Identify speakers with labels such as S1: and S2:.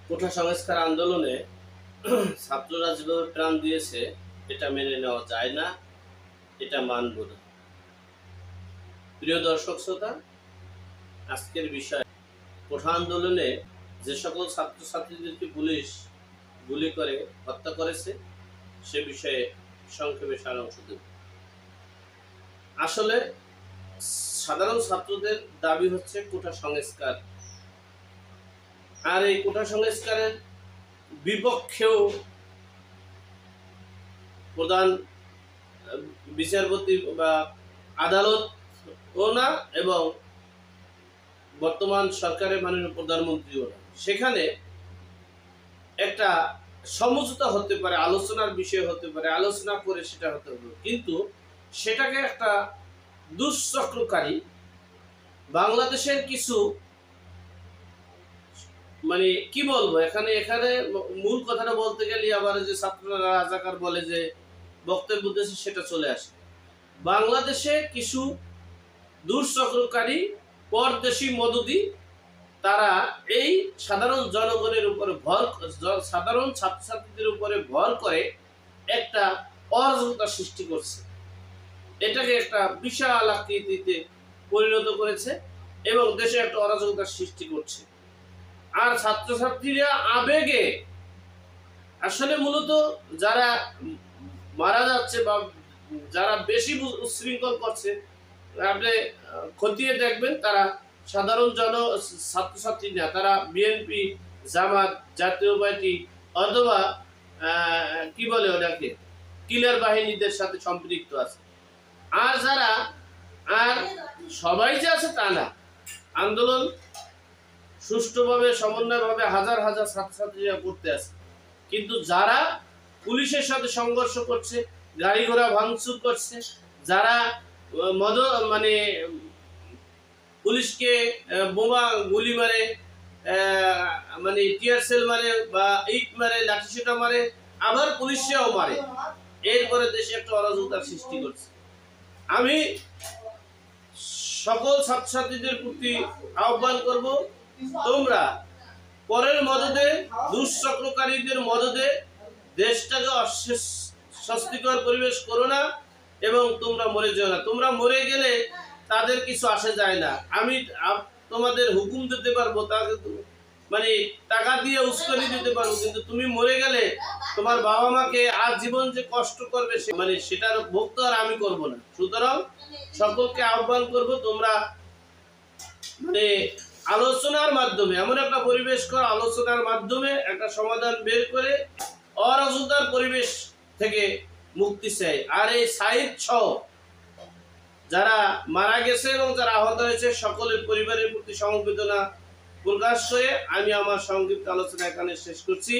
S1: কোটা সংস্কার আন্দোলনে ছাত্ররা যেভাবে প্রাণ দিয়েছে এটা মেনে নেওয়া যায় না, এটা মানব না। প্রিয় দর্শক শ্রোতা, আজকের বিষয় কোঠা আন্দোলনে যে সকল ছাত্রছাত্রীদেরকে পুলিশ গুলি করে হত্যা করেছে সে বিষয়ে সংক্ষেপে সারাংশ দেব। আসলে সাধারণ ছাত্রদের দাবি হচ্ছে কোটা সংস্কার, আর এই কোটা সংস্কারের বিপক্ষেও প্রধান বিচারপতি বা আদালত ও না এবং বর্তমান সরকারের মাননীয় প্রধানমন্ত্রীও না। সেখানে একটা সমঝোতা হতে পারে, আলোচনার বিষয় হতে পারে, আলোচনা করে সেটা হতে হবে, কিন্তু সেটাকে একটা দুষ্চক্রকারী বাংলাদেশের কিছু মানে কি বলবো, এখানে এখানে মূল কথাটা বলতে গেলে আবার যে ছাত্ররা রাজাকার বলে যে বক্তব্য উদ্দেশ্যে সেটা চলে আসে। বাংলাদেশে কিছু দুষ্চক্রকারী পরদেশি মদদি তারা এই সাধারণ জনগণের উপরে সাধারণ ছাত্রছাত্রীদের উপরে ভর করে একটা অরাজকতা সৃষ্টি করছে, এটাকে একটা বিশাল আকৃতিতে পরিণত করেছে এবং দেশে একটা অরাজকতার সৃষ্টি করছে। আর ছাত্রছাত্রীরা আবেগে আসলে মূলত যারা মারা যাচ্ছে বা যারা বেশি উচ্ছৃঙ্খল করছে, আপনি খতিয়ে দেখবেন তারা সাধারণ ছাত্রছাত্রী না, তারা বিএনপি, জামাত, জাতীয় পার্টি অথবা কি বলে ওটাকে কিলার বাহিনীদের সাথে সম্পৃক্ত আছে। আর যারা আর সবাই যে আছে তা না, আন্দোলন সুষ্ঠুভাবে সমন্বয়ভাবে হাজার হাজার ছাত্রছাত্রীরা করতে আছে, কিন্তু যারা পুলিশের সাথে সংঘর্ষ করছে, গাড়ি ঘোড়া ভাঙচুর করছে, যারা মানে পুলিশকে বোমা গুলি মারে, মানে টিয়ার সেল মারে বা ইট মারে, লাঠিসোঁটা মারে, আবার পুলিশও মারে, এরপরে দেশে একটা অরাজকতার সৃষ্টি করছে। আমি সকল ছাত্রছাত্রীদের প্রতি আহ্বান করব, তোমরা পরের মদদে দুষ্চক্রকারীদের মদদে দেশটাকে অস্বস্তিকর পরিবেশ করো না এবং তোমরা মরে যেও না। তোমরা মরে গেলে তাদের কিছু আসে যায় না। আমি তোমাদের হুকুম দিতে পারবো, তাকে মানে টাকা দিয়ে উস্কানি দিতে পারবো, কিন্তু তুমি মরে গেলে তোমার বাবা মাকে আর জীবন যে কষ্ট করবে মানে সেটার ভোগ তো আর আমি করবো না। সুতরাং সকলকে আহ্বান করব, তোমরা মানে আলোচনার মাধ্যমে এমন একটা পরিবেশ কর, আলোচনার মাধ্যমে একটা সমাধান বের করে অরাজকতার পরিবেশ থেকে মুক্তি চাই। আর এই সাহিদ সহ যারা মারা গেছে এবং যারা আহত হয়েছে সকলের পরিবারের প্রতি সমবেদনা প্রকাশ করে আমি আমার সংক্ষিপ্ত আলোচনা এখানে শেষ করছি।